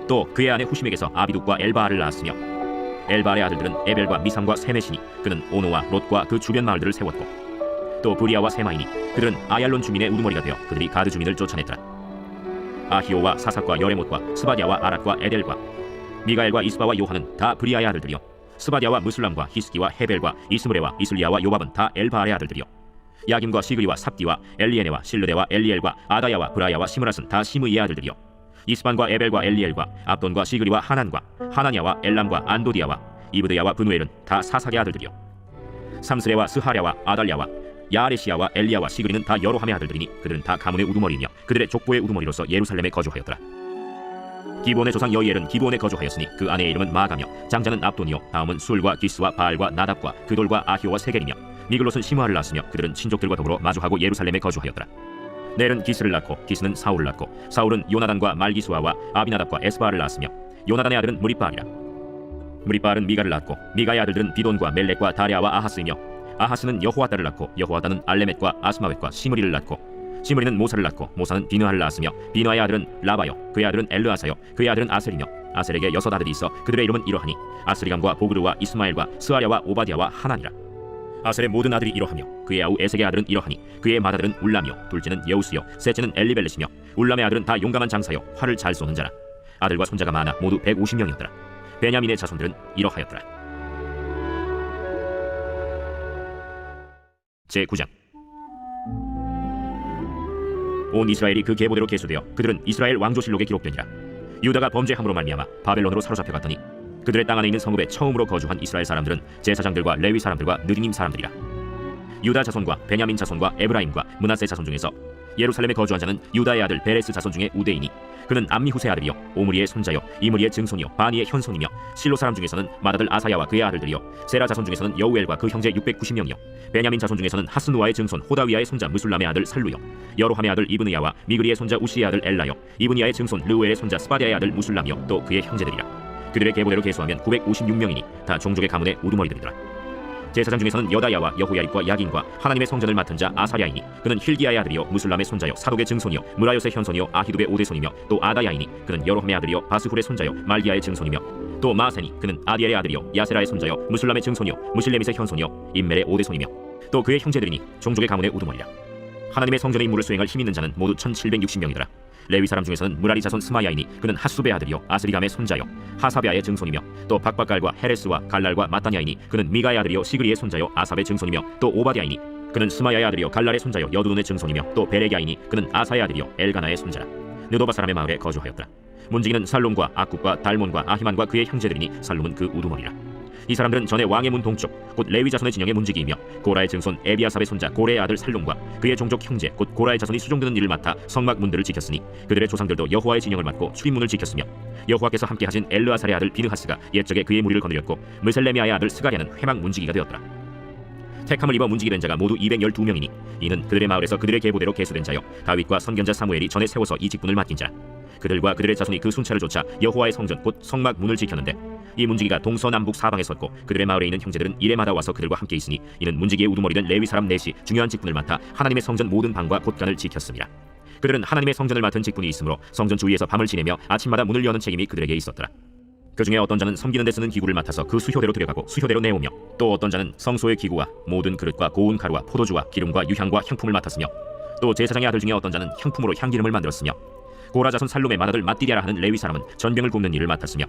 B: 또 그의 아내 후심에게서 아비둑과 엘바알을 낳았으며, 엘바알의 아들들은 에벨과 미삼과 세메시니 그는 오노와 롯과 그 주변 마을들을 세웠고, 또 브리아와 세마이니 그들은 아얄론 주민의 우두머리가 되어 그들이 가드 주민을 쫓아냈더라. 아히오와 사삭과 여레못과 스바디아와 아랏과 에델과 미가엘과 이스바와 요한은 다 브리아의 아들들이요, 스바디아와 무슬람과 히스기와 헤벨과 이스므레와 이슬리아와 요밥은 다 엘바알의 아들들이요, 야김과 시그리와 삽디와 엘리에네와 실르데와 엘리엘과 아다야와 브라야와 시므랏은 다 시므이의 아들들이요, 이스반과 에벨과 엘리엘과 압돈과 시그리와 하난과 하나냐와 엘람과 안도디아와 이브드야와 브누엘은 다 사삭의 아들들이요, 삼스레와 스하랴와 아달랴와 야레시야와 엘리야와 시그리는 다 여로함의 아들들이니 그들은 다 가문의 우두머리이며 그들의 족보의 우두머리로서 예루살렘에 거주하였더라. 기브온의 조상 여이엘은 기브온에 거주하였으니 그 아내의 이름은 마가며, 장자는 압돈이요, 다음은 술과 기스와 바알과 나답과 그돌과 아히오와 세겔이며, 미글롯은 시므아를 낳았으며 그들은 친족들과 더불어 마주하고 예루살렘에 거주하였더라. 넬은 기스를 낳고 기스는 사울을 낳고, 사울은 요나단과 말기수아와 아비나답과 에스바알을 낳았으며, 요나단의 아들은 무리바알이라. 무리바알은 미가를 낳았고, 미가의 아들들은 비돈과 멜렉과 다레아와 아하스이며, 아하스는 여호와다를 낳고, 여호와다는 알레멧과 아스마웻과 시므리를 낳고, 시므리는 모사를 낳고, 모사는 비느하를 낳았으며, 비느하의 아들은 라바요, 그의 아들은 엘르아사요, 그의 아들은 아셀이며, 아셀에게 6 아들이 있어 그들의 이름은 이러하니 아스리감과 보그르와 이스마엘과 스아랴와 오바디아와 하나니라. 아셀의 모든 아들이 이러하며 그의 아우 에색의 아들은 이러하니 그의 맏아들은 울람이요, 둘째는 여우스요, 셋째는 엘리벨렛이며, 울람의 아들은 다 용감한 장사요, 활을 잘 쏘는 자라. 아들과 손자가 많아 모두 150명이었더라. 베냐민의 자손들은 이러하였더라. 제9장. 온 이스라엘이 그 계보대로 계수되어 그들은 이스라엘 왕조실록에 기록되니라. 유다가 범죄함으로 말미암아 바벨론으로 사로잡혀 갔더니 그들의 땅 안에 있는 성읍에 처음으로 거주한 이스라엘 사람들은 제사장들과 레위 사람들과 느디님 사람들이라. 유다 자손과 베냐민 자손과 에브라임과 므낫세 자손 중에서 예루살렘에 거주한 자는 유다의 아들 베레스 자손 중에 우데이니 그는 암미후스의 아들이요, 오므리의 손자요, 이므리의 증손이요, 바니의 현손이며, 실로 사람 중에서는 맏아들 아사야와 그의 아들들이요, 세라 자손 중에서는 여우엘과 그 형제 690명이요, 베냐민 자손 중에서는 하스누아의 증손 호다위아의 손자 무술람의 아들 살루요, 여로함의 아들 이브느야와 미그리의 손자 우시의 아들 엘라요, 이브니아의 증손 르우엘의 손자 스바디아의 아들 무술람이요, 또 그의 형제들이라. 그들의 계보대로 계수하면 956명이니 다 종족의 가문의 우두머리들이더라. 제사장 중에서는 여다야와 여호야립과 야긴과 하나님의 성전을 맡은 자 아사랴이니 그는 힐기야의 아들이요, 무술람의 손자요, 사독의 증손이요, 무라요스의 현손이요, 아히두의 오대손이며, 또 아다야이니 그는 여로함의 아들이요, 바스훌의 손자요, 말기야의 증손이며, 또 마세니 그는 아디엘의 아들이요, 야세라의 손자요, 무술람의 증손이요, 무실레밋의 현손이요, 임멜의 오대손이며, 또 그의 형제들이니 종족의 가문의 우두머리라. 하나님의 성전의 임무를 수행할 힘 있는 자는 모두 1760명이더라. 레위 사람 중에서는 무라리 자손 스마야이니 그는 핫수베의 아들이요, 아스리감의 손자요, 하사베아의 증손이며, 또 박박갈과 헤레스와 갈랄과 마따냐이니 그는 미가의 아들이요, 시그리의 손자요, 아삽의 증손이며, 또 오바디아이니 그는 스마야의 아들이요, 갈랄의 손자요, 여두둔의 증손이며, 또 베레기아이니 그는 아사의 아들이요, 엘가나의 손자라. 느도바 사람의 마을에 거주하였더라. 문지기는 살롬과 악굽과 달몬과 아히만과 그의 형제들이니 살롬은 그 우두머리라. 이 사람들은 전에 왕의 문 동쪽 곧 레위 자손의 진영의 문지기이며, 고라의 증손 에비아삽의 손자 고레의 아들 살롬과 그의 종족 형제 곧 고라의 자손이 수종드는 일을 맡아 성막 문들을 지켰으니 그들의 조상들도 여호와의 진영을 맡고 출입문을 지켰으며, 여호와께서 함께 하신 엘르아살의 아들 비느하스가 옛적에 그의 무리를 거느렸고, 무셀레미아의 아들 스가랴는 회막 문지기가 되었더라. 택함을 입어 문지기 된 자가 모두 212명이니 이는 그들의 마을에서 그들의 계보대로 계수된 자요, 다윗과 선견자 사무엘이 전에 세워서 이 직분을 맡긴 자라. 그들과 그들의 자손이 그 순찰을 좇아 여호와의 성전 곧 성막 문을 지켰는데, 이 문지기가 동서남북 사방에 섰고 그들의 마을에 있는 형제들은 이레마다 와서 그들과 함께 있으니 이는 문지기의 우두머리 된 레위 사람 넷이 중요한 직분을 맡아 하나님의 성전 모든 방과 곳간을 지켰습니다. 그들은 하나님의 성전을 맡은 직분이 있으므로 성전 주위에서 밤을 지내며 아침마다 문을 여는 책임이 그들에게 있었더라. 그 중에 어떤 자는 섬기는 데 쓰는 기구를 맡아서 그 수효대로 들여가고 수효대로 내오며, 또 어떤 자는 성소의 기구와 모든 그릇과 고운 가루와 포도주와 기름과 유향과 향품을 맡았으며, 또 제사장의 아들 중에 어떤 자는 향품으로 향기름을 만들었으며, 고라 자손 살롬의 맏아들 마띠디아라 하는 레위 사람은 전병을 굽는 일을 맡았으며,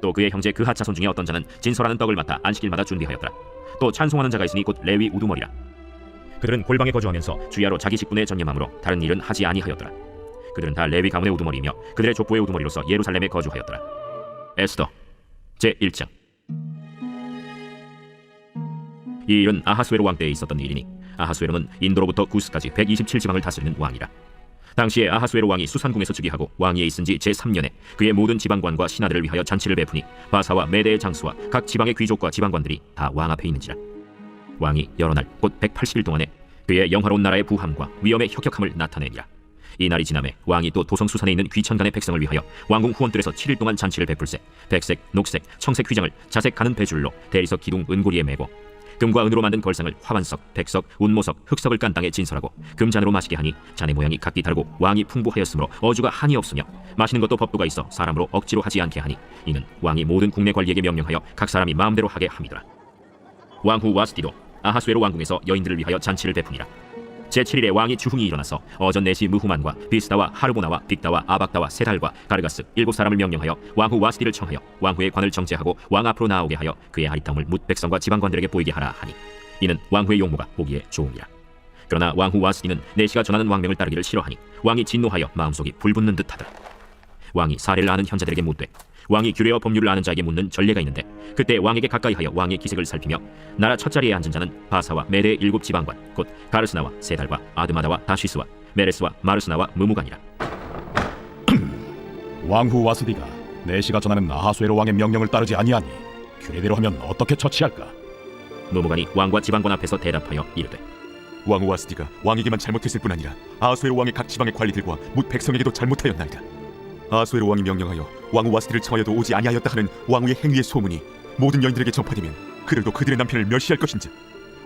B: 또 그의 형제 그핫 자손 중에 어떤 자는 진설하는 떡을 맡아 안식일마다 준비하였더라. 또 찬송하는 자가 있으니 곧 레위 우두머리라. 그들은 골방에 거주하면서 주야로 자기 직분에 전념함으로 다른 일은 하지 아니하였더라. 그들은 다 레위 가문의 우두머리이며 그들의 족보의 우두머리로서 예루살렘에 거주하였더라. 에스더 제1장. 이 일은 아하수에로 왕 때에 있었던 일이니 아하수에로는 인도로부터 구스까지 127지방을 다스리는 왕이라. 당시에 아하수에로 왕이 수산궁에서 즉위하고 왕위에 있은 지 제3년에 그의 모든 지방관과 신하들을 위하여 잔치를 베푸니 바사와 메대의 장수와 각 지방의 귀족과 지방관들이 다 왕 앞에 있는지라. 왕이 여러 날 곧 180일 동안에 그의 영화로운 나라의 부함과 위엄의 혁혁함을 나타내니라. 이 날이 지남에 왕이 또 도성수산에 있는 귀천간의 백성을 위하여 왕궁 후원들에서 7일 동안 잔치를 베풀세 백색, 녹색, 청색 휘장을 자색 가는 배줄로 대리석 기둥 은고리에 매고 금과 은으로 만든 걸상을 화반석, 백석, 운모석, 흑석을 깐 땅에 진설하고 금잔으로 마시게 하니 잔의 모양이 각기 다르고 왕이 풍부하였으므로 어주가 한이 없으며 마시는 것도 법도가 있어 사람으로 억지로 하지 않게 하니 이는 왕이 모든 국내 관리에게 명령하여 각 사람이 마음대로 하게 함이더라. 왕후 와스디도 아하수에로 왕궁에서 여인들을 위하여 잔치를 베푸니라. 제7일에 왕이 주흥이 일어나서 어전 내시 무후만과 비스다와 하르보나와 빅다와 아박다와 세달과 가르가스 7사람을 명령하여 왕후 와스디를 청하여 왕후의 관을 정제하고 왕 앞으로 나오게 하여 그의 아리따움을 뭇 백성과 지방관들에게 보이게 하라 하니 이는 왕후의 용모가 보기에 좋으니라. 그러나 왕후 와스디는 내시가 전하는 왕명을 따르기를 싫어하니 왕이 진노하여 마음속이 불붙는 듯하더라. 왕이 사례를 아는 현자들에게 묻되 왕이 규례와 법률을 아는 자에게 묻는 전례가 있는데 그때 왕에게 가까이하여 왕의 기색을 살피며 나라 첫 자리에 앉은 자는 바사와 메대의 7 지방관 곧 가르스나와 세달과 아드마다와 다시스와 메레스와 마르스나와 무무간이라.
E: 왕후 와스디가 내시가 전하는 아하수에로 왕의 명령을 따르지 아니하니 규례대로 하면 어떻게 처치할까?
B: 무무간이 왕과 지방관 앞에서 대답하여 이르되
D: 왕후 와스디가 왕에게만 잘못했을 뿐 아니라 아하수에로 왕의 각 지방의 관리들과 뭇 백성에게도 잘못하였나이다. 아하수에로 왕이 명령하여 왕후 와스디를 청하여도 오지 아니하였다 하는 왕후의 행위의 소문이 모든 여인들에게 전파되면 그들도 그들의 남편을 멸시할 것인즉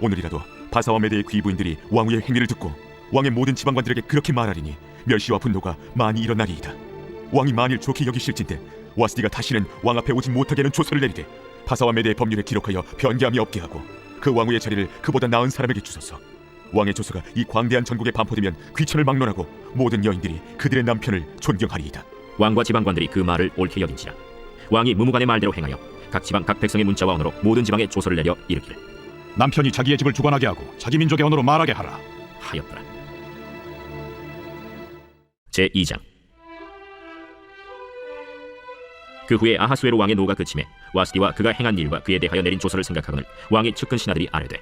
D: 오늘이라도 바사와 메대의 귀부인들이 왕후의 행위를 듣고 왕의 모든 지방관들에게 그렇게 말하리니 멸시와 분노가 많이 일어나리이다. 왕이 만일 좋게 여기실진데 와스디가 다시는 왕 앞에 오지 못하게 하는 조서를 내리되 바사와 메대의 법률에 기록하여 변개함이 없게 하고 그 왕후의 자리를 그보다 나은 사람에게 주소서. 왕의 조서가 이 광대한 전국에 반포되면 귀천을 막론하고 모든 여인들이 그들의 남편을 존경하리이다.
B: 왕과 지방관들이 그 말을 옳게 여긴지라. 왕이 무무간의 말대로 행하여 각 지방 각 백성의 문자와 언어로 모든 지방에 조서를 내려 이르기를
E: 남편이 자기의 집을 주관하게 하고 자기 민족의 언어로 말하게 하라
B: 하였더라. 제2장. 그 후에 아하수에로 왕의 노가 그침에 와스디와 그가 행한 일과 그에 대하여 내린 조서를 생각하거늘 왕의 측근 신하들이 아뢰되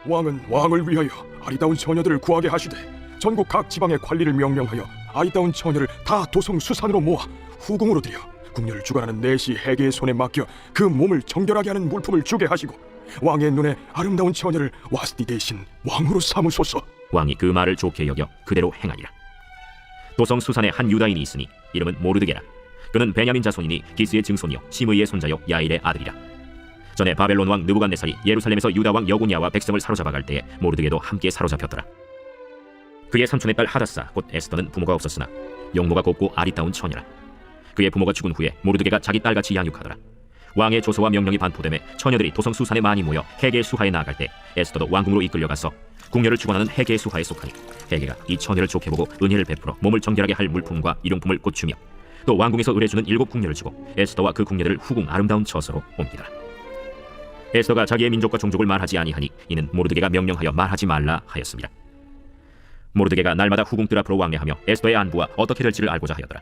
F: 왕은 왕을 위하여 아리따운 처녀들을 구하게 하시되 전국 각 지방의 관리를 명령하여 아리따운 처녀를 다 도성 수산으로 모아 후궁으로 들여 궁녀를 주관하는 내시 해계의 손에 맡겨 그 몸을 정결하게 하는 물품을 주게 하시고 왕의 눈에 아름다운 처녀를 와스디 대신 왕으로 삼으소서.
B: 왕이 그 말을 좋게 여겨 그대로 행하니라. 도성 수산에 한 유다인이 있으니 이름은 모르드게라. 그는 베냐민 자손이니 기스의 증손이요 시므이의 손자요 야일의 아들이라. 전에 바벨론 왕 느부갓네살이 예루살렘에서 유다 왕 여고니아와 백성을 사로잡아 갈 때에 모르드게도 함께 사로잡혔더라. 그의 삼촌의 딸 하다사 곧 에스더는 부모가 없었으나 용모가 곱고 아리따운 처녀라. 그의 부모가 죽은 후에 모르드게가 자기 딸같이 양육하더라. 왕의 조서와 명령이 반포됨에 처녀들이 도성 수산에 많이 모여 해계 수하에 나아갈 때 에스더도 왕궁으로 이끌려가서 궁녀를 주관하는 해계 수하에 속하니 해계가 이 처녀를 좋게 보고 은혜를 베풀어 몸을 정결하게 할 물품과 일용품을 곧 주며 또 왕궁에서 의뢰주는 7 궁녀를 주고 에스더와 그 궁녀들을 후궁 아름다운 처소로 옮기더라. 에스더가 자기의 민족과 종족을 말하지 아니하니 이는 모르드게가 명령하여 말하지 말라 하였습니다. 모르드게가 날마다 후궁들 앞으로 왕래하며 에스더의 안부와 어떻게 될지를 알고자 하였더라.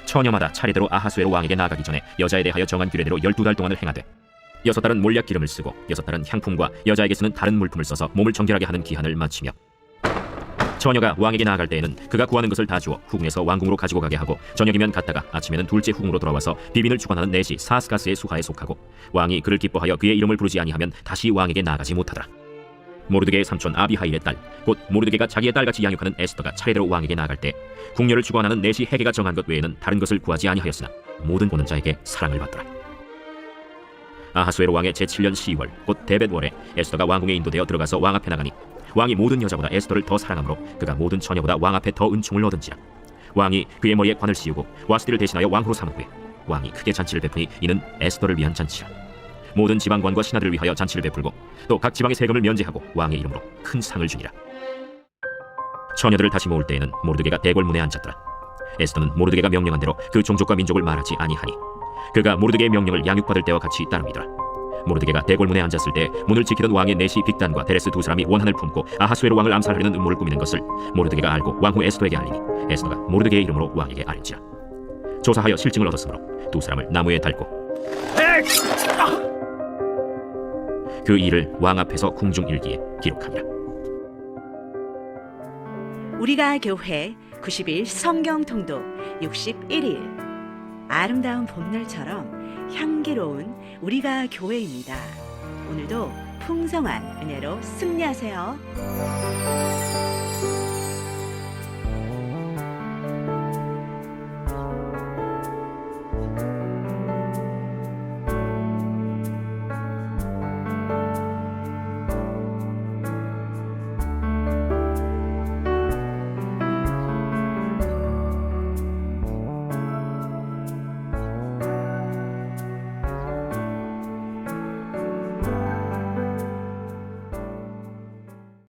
B: 처녀마다 차례대로 아하수에로 왕에게 나아가기 전에 여자에 대하여 정한 규례대로 12달 동안을 행하되 6달은 몰약 기름을 쓰고 6달은 향품과 여자에게 쓰는 다른 물품을 써서 몸을 정결하게 하는 기한을 마치며 처녀가 왕에게 나아갈 때에는 그가 구하는 것을 다 주어 후궁에서 왕궁으로 가지고 가게 하고 저녁이면 갔다가 아침에는 둘째 후궁으로 돌아와서 비빈을 주관하는 내시 사스가스의 수하에 속하고 왕이 그를 기뻐하여 그의 이름을 부르지 아니하면 다시 왕에게 나아가지 못하더라. 모르드게의 삼촌 아비하일의 딸 곧 모르드게가 자기의 딸같이 양육하는 에스더가 차례대로 왕에게 나아갈 때 궁녀를 주관하는 내시 해계가 정한 것 외에는 다른 것을 구하지 아니하였으나 모든 보는 자에게 사랑을 받더라. 아하수에로 왕의 제7년 10월 곧 데벳월에 에스더가 왕궁에 인도되어 들어가서 왕 앞에 나가니 왕이 모든 여자보다 에스더를 더 사랑하므로 그가 모든 처녀보다 왕 앞에 더 은총을 얻은지라. 왕이 그의 머리에 관을 씌우고 와스디를 대신하여 왕으로 삼은 후에 왕이 크게 잔치를 베푸니 이는 에스더를 위한 잔치라. 모든 지방관과 신하들을 위하여 잔치를 베풀고 또 각 지방의 세금을 면제하고 왕의 이름으로 큰 상을 주니라. 처녀들을 다시 모을 때에는 모르드게가 대궐문에 앉았더라. 에스더는 모르드게가 명령한 대로 그 종족과 민족을 말하지 아니하니 그가 모르드게의 명령을 양육받을 때와 같이 따릅니다. 모르드게가 대궐문에 앉았을 때 문을 지키던 왕의 내시 빅단과 데레스 2사람이 원한을 품고 아하수에로 왕을 암살하려는 음모를 꾸미는 것을 모르드게가 알고 왕후 에스더에게 알리니 에스더가 모르드게의 이름으로 왕에게 알린지라. 조사하여 실증을 얻었으므로 2사람을 나무에 달고 그 일을 왕 앞에서 궁중일기에 기록하니라.
A: 우리가 교회 90일 성경 통독 61일 아름다운 봄날처럼 향기로운 우리가 교회입니다. 오늘도 풍성한 은혜로 승리하세요.